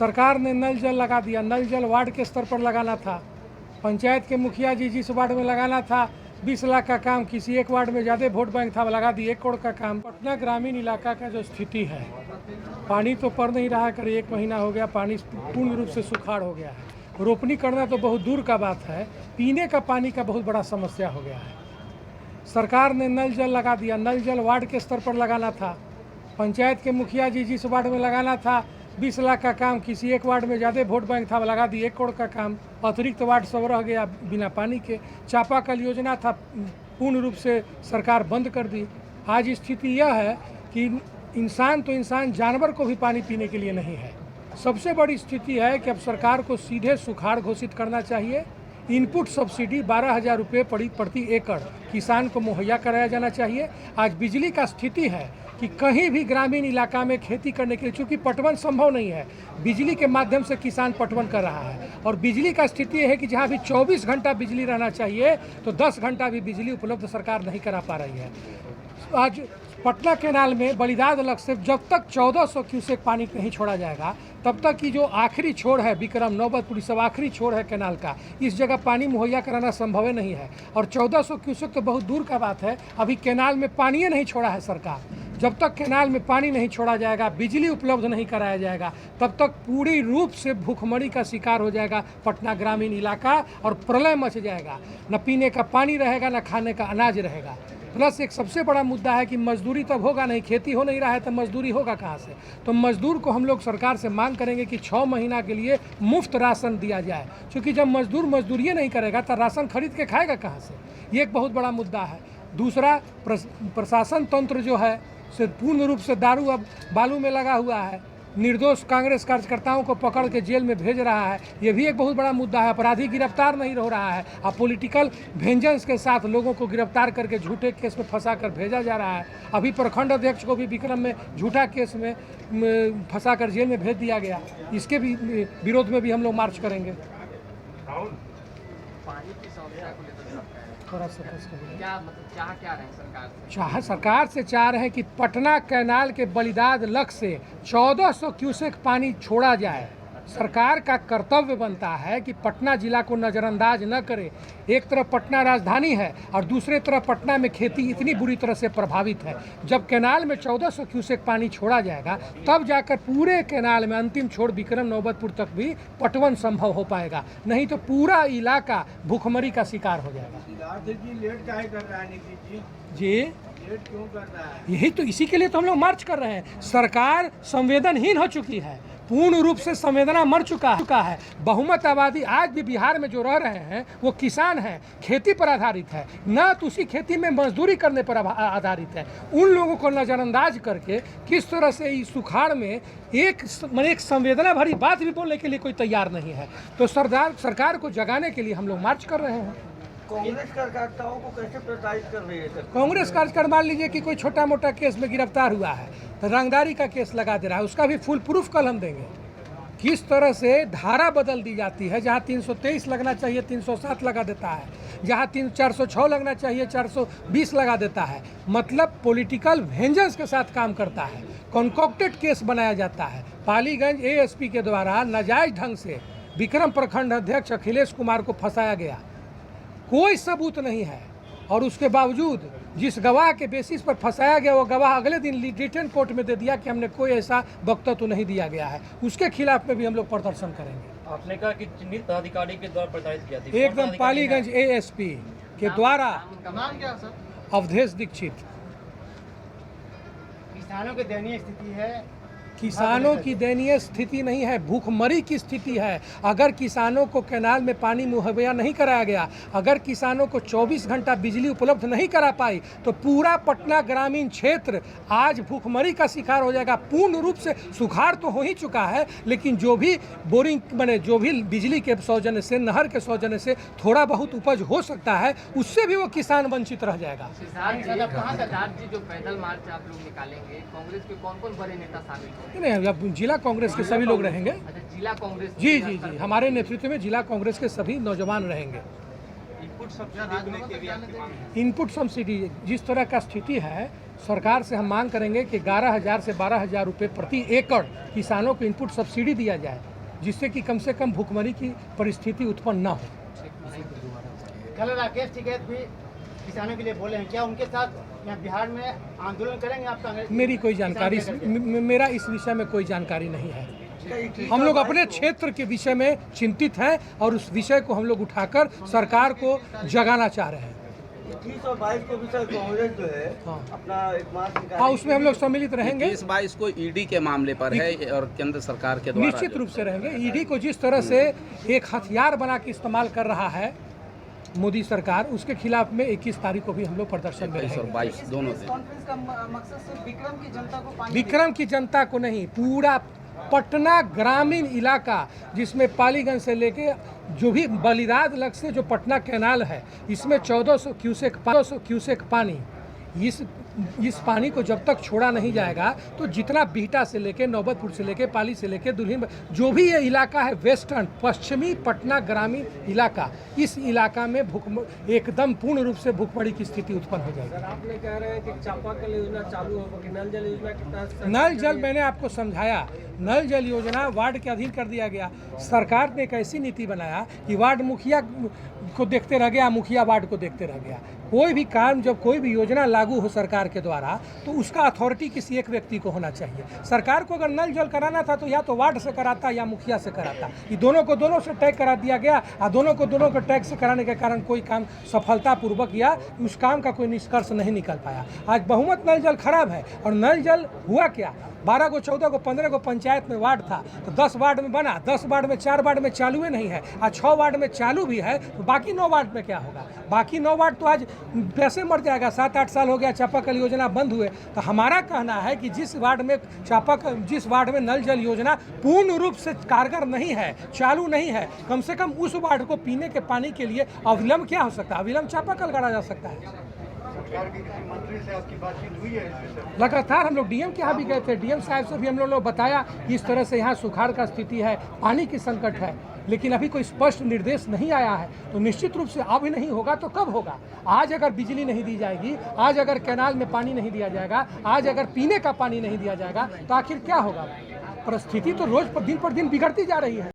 सरकार ने नल जल लगा दिया। नल जल वार्ड के स्तर पर लगाना था, पंचायत के मुखिया जी जिस वार्ड में लगाना था 20 लाख का काम, किसी एक वार्ड में ज़्यादा वोट बैंक था लगा दिए 1 करोड़ का काम। पटना ग्रामीण इलाका का जो स्थिति है, पानी तो पड़ नहीं रहा, करीब 1 महीना हो गया, पानी पूर्ण रूप से सुखाड़ हो गया है। रोपनी करना तो बहुत दूर का बात है, पीने का पानी का बहुत बड़ा समस्या हो गया है। सरकार ने नल जल लगा दिया। नल जल वार्ड के स्तर पर लगाना था, पंचायत के मुखिया जी जिस वार्ड में लगाना था 20 लाख का काम, किसी एक वार्ड में ज़्यादा वोट बैंक था लगा दिए 1 करोड़ का काम। अतिरिक्त वार्ड सब रह गया बिना पानी के। चापाकल योजना था, पूर्ण रूप से सरकार बंद कर दी। आज स्थिति यह है कि इंसान तो इंसान, जानवर को भी पानी पीने के लिए नहीं है। सबसे बड़ी स्थिति है कि अब सरकार को सीधे सुखाड़ घोषित करना चाहिए। इनपुट सब्सिडी 12,000 रुपये प्रति एकड़ किसान को मुहैया कराया जाना चाहिए। आज बिजली का स्थिति है कि कहीं भी ग्रामीण इलाका में खेती करने के लिए, चूँकि पटवन संभव नहीं है, बिजली के माध्यम से किसान पटवन कर रहा है। और बिजली का स्थिति है कि जहाँ भी 24 घंटा बिजली रहना चाहिए तो 10 घंटा भी बिजली उपलब्ध सरकार नहीं करा पा रही है। आज पटना कैनाल में बलिदाद लक्ष्य से जब तक 1400 क्यूसेक पानी नहीं छोड़ा जाएगा, तब तक की जो आखिरी छोर है विक्रम नौबतपुरी सब आखिरी छोर है कैनाल का, इस जगह पानी मुहैया कराना संभव नहीं है। और 1400 क्यूसेक तो बहुत दूर का बात है, अभी कैनाल में पानी नहीं छोड़ा है सरकार। जब तक कैनाल में पानी नहीं छोड़ा जाएगा, बिजली उपलब्ध नहीं कराया जाएगा, तब तक पूरी रूप से भूखमरी का शिकार हो जाएगा पटना ग्रामीण इलाका और प्रलय मच जाएगा। न पीने का पानी रहेगा, न खाने का अनाज रहेगा। प्लस एक सबसे बड़ा मुद्दा है कि मजदूरी तब होगा नहीं, खेती हो नहीं रहा है तो मजदूरी होगा कहाँ से। तो मजदूर को हम लोग सरकार से मांग करेंगे कि 6 महीना के लिए मुफ्त राशन दिया जाए, क्योंकि जब मजदूर मजदूरी नहीं करेगा तो राशन खरीद के खाएगा कहाँ से। ये एक बहुत बड़ा मुद्दा है। दूसरा, प्रशासन तंत्र जो है से पूर्ण रूप से दारू अब बालू में लगा हुआ है, निर्दोष कांग्रेस कार्यकर्ताओं को पकड़ के जेल में भेज रहा है। ये भी एक बहुत बड़ा मुद्दा है। अपराधी गिरफ्तार नहीं हो रहा है, अब पॉलिटिकल वेंजेंस के साथ लोगों को गिरफ्तार करके झूठे केस में फंसा कर भेजा जा रहा है। अभी प्रखंड अध्यक्ष को भी विक्रम में झूठा केस में फंसा कर जेल में भेज दिया गया। इसके भी विरोध में भी हम लोग मार्च करेंगे। पानी की समस्या को लेकर थोड़ा सा क्या मतलब चाह क्या रहे सरकार से? सरकार से चाह रहे हैं कि पटना कैनाल के बलिदाद लक्ष्य से 1400 क्यूसेक पानी छोड़ा जाए। सरकार का कर्तव्य बनता है कि पटना जिला को नज़रअंदाज न करे। एक तरफ पटना राजधानी है और दूसरे तरफ पटना में खेती इतनी बुरी तरह से प्रभावित है। जब कैनाल में 1400 क्यूसेक पानी छोड़ा जाएगा, तब जाकर पूरे कैनाल में अंतिम छोर विक्रम नौबतपुर तक भी पटवन संभव हो पाएगा, नहीं तो पूरा इलाका भूखमरी का शिकार हो जाएगा। लेट काहे कर रहा है जी, लेट क्यों कर रहा है? यही तो, इसी के लिए तो हम लोग मार्च कर रहे हैं। सरकार संवेदनहीन हो चुकी है, पूर्ण रूप से संवेदना मर चुका है। बहुमत आबादी आज भी बिहार में जो रह रहे हैं वो किसान हैं, खेती पर आधारित है, न तो उसी खेती में मजदूरी करने पर आधारित है। उन लोगों को नज़रअंदाज करके किस तरह से इस सुखाड़ में एक संवेदना भरी बात भी बोलने के लिए कोई तैयार नहीं है। तो सरकार को जगाने के लिए हम लोग मार्च कर रहे हैं। कांग्रेस कार्यकर्ताओं को कैसे प्रताड़ित कर रही है सर? कांग्रेस कार्यकर्ता मान लीजिए कि कोई छोटा मोटा केस में गिरफ्तार हुआ है तो रंगदारी का केस लगा दे रहा है, उसका भी फुल प्रूफ कल हम देंगे। किस तरह से धारा बदल दी जाती है, जहां 323 लगना चाहिए 307 लगा देता है, जहां 406 लगना चाहिए 420 लगा देता है। मतलब पॉलिटिकल वेंजेंस के साथ काम करता है, कॉन्कॉक्टेड केस बनाया जाता है। पालीगंज एएसपी के द्वारा नाजायज ढंग से विक्रम प्रखंड अध्यक्ष अखिलेश कुमार को फंसाया गया, कोई सबूत नहीं है, और उसके बावजूद जिस गवाह के बेसिस पर फंसाया गया वो गवाह अगले दिन रिटन कोर्ट में दे दिया कि हमने कोई ऐसा वक्तव्य नहीं दिया गया है। उसके खिलाफ में भी हम लोग प्रदर्शन करेंगे। आपने कहा कि चिन्हित अधिकारी के द्वारा प्रताड़ित किया था, एकदम पालीगंज एएसपी के द्वारा। नाम क्या सर? अवधेश दीक्षित। किसानों की दयनीय स्थिति है। किसानों की दयनीय स्थिति नहीं है, भूखमरी की स्थिति है। अगर किसानों को कैनाल में पानी मुहैया नहीं कराया गया, अगर किसानों को 24 घंटा बिजली उपलब्ध नहीं करा पाई, तो पूरा पटना ग्रामीण क्षेत्र आज भूखमरी का शिकार हो जाएगा। पूर्ण रूप से सुखाड़ तो हो ही चुका है, लेकिन जो भी बोरिंग बने, जो भी बिजली के सौजन्य से, नहर के सौजन्य से थोड़ा बहुत उपज हो सकता है, उससे भी वो किसान वंचित रह जाएगा। सरदार जी जो पैदल मार्च आप लोग निकालेंगे, कांग्रेस के कौन कौन बड़े नेता शामिल होंगे? नहीं, अब जिला कांग्रेस के सभी लोग रहेंगे। अच्छा, जिला कांग्रेस जी जी जी, हमारे नेतृत्व में जिला कांग्रेस के सभी नौजवान रहेंगे। इनपुट सब्सिडी जिस तरह का स्थिति है, सरकार से हम मांग करेंगे कि 11,000 से 12,000 रुपये प्रति एकड़ किसानों को इनपुट सब्सिडी दिया जाए। जिससे कि कम से कम भुखमरी की परिस्थिति उत्पन्न न हो। कल राकेश टिकैत भी किसानों के लिए बोले हैं, क्या उनके साथ यहाँ बिहार में आंदोलन करेंगे आप कांग्रेस? मेरी कोई जानकारी मेरा इस विषय में कोई जानकारी नहीं है। हम लोग अपने क्षेत्र के विषय में चिंतित हैं और उस विषय को हम लोग उठाकर सरकार को जगाना चाह रहे हैं। 21-22 को भी सर कांग्रेस जो है अपना एक मार्च निकालेगी। हाँ, उसमें हम लोग सम्मिलित रहेंगे। 21-22 को ईडी के मामले पर है और केंद्र सरकार के द्वारा निश्चित रूप से रहेंगे। ईडी को जिस तरह से एक हथियार बना के इस्तेमाल कर रहा है मोदी सरकार, उसके खिलाफ में 21 तारीख को भी हम लोग प्रदर्शन में रहेंगे। 22 दोनों दिन। कॉन्फ्रेंस का मकसद सिर्फ विक्रम की जनता को नहीं, पूरा पटना ग्रामीण इलाका जिसमें पालीगंज से लेके जो भी बलिराज लग से जो पटना कैनाल है, इसमें 1400 क्यूसेक पानी, इस पानी को जब तक छोड़ा नहीं जाएगा तो जितना बिहटा से लेके नौबतपुर से लेके पाली से लेके दुल्हिन, जो भी ये इलाका है वेस्टर्न पश्चिमी पटना ग्रामीण इलाका, इस इलाका में एकदम पूर्ण रूप से भूखमरी की स्थिति उत्पन्न हो जाएगी। आपने कह रहे हैं कि चापाकल योजना चालू होगी, नल जल योजना कितना? नल जल मैंने आपको समझाया, नल जल योजना वार्ड के अधीन कर दिया गया। सरकार ने एक ऐसी नीति बनाया कि वार्ड मुखिया को देखते रह गया, मुखिया वार्ड को देखते रह गया। कोई भी काम, जब कोई भी योजना लागू हो सरकार के द्वारा, तो उसका अथॉरिटी किसी एक व्यक्ति को होना चाहिए। सरकार को अगर नल जल कराना था तो या तो वार्ड से कराता या मुखिया से कराता। ये दोनों को दोनों से टैग करा दिया गया और दोनों को टैग से कराने के कारण कोई काम सफलतापूर्वक या उस काम का कोई निष्कर्ष नहीं निकल पाया। आज बहुमत नल जल खराब है। और नल जल हुआ क्या, 12 को 14 को 15 को पंचायत में वार्ड था तो 10 वार्ड में बना, 10 वार्ड में 4 वार्ड में चालू नहीं है, आज 6 वार्ड में चालू भी है, तो बाकी 9 वार्ड में क्या होगा? बाकी 9 वार्ड तो आज पैसे मर जाएगा। 7-8 साल हो गया चापाकल योजना बंद हुए। तो हमारा कहना है कि जिस वार्ड में नल जल योजना पूर्ण रूप से कारगर नहीं है, चालू नहीं है, कम से कम उस वार्ड को पीने के पानी के लिए अविलंब क्या हो सकता है? अविलंब चापाकल गाड़ा जा सकता है। मंत्री से आपकी बातचीत हुई है? लगातार हम लोग डीएम के यहाँ भी गए थे, डीएम साहब से भी हम लोगों ने बताया कि इस तरह से यहाँ सुखाड़ का स्थिति है, पानी की संकट है, लेकिन अभी कोई स्पष्ट निर्देश नहीं आया है। तो निश्चित रूप से अब नहीं होगा तो कब होगा? आज अगर बिजली नहीं दी जाएगी, आज अगर कैनाल में पानी नहीं दिया जाएगा, आज अगर पीने का पानी नहीं दिया जाएगा, तो आखिर क्या होगा? परिस्थिति तो रोज दिन पर दिन बिगड़ती जा रही है।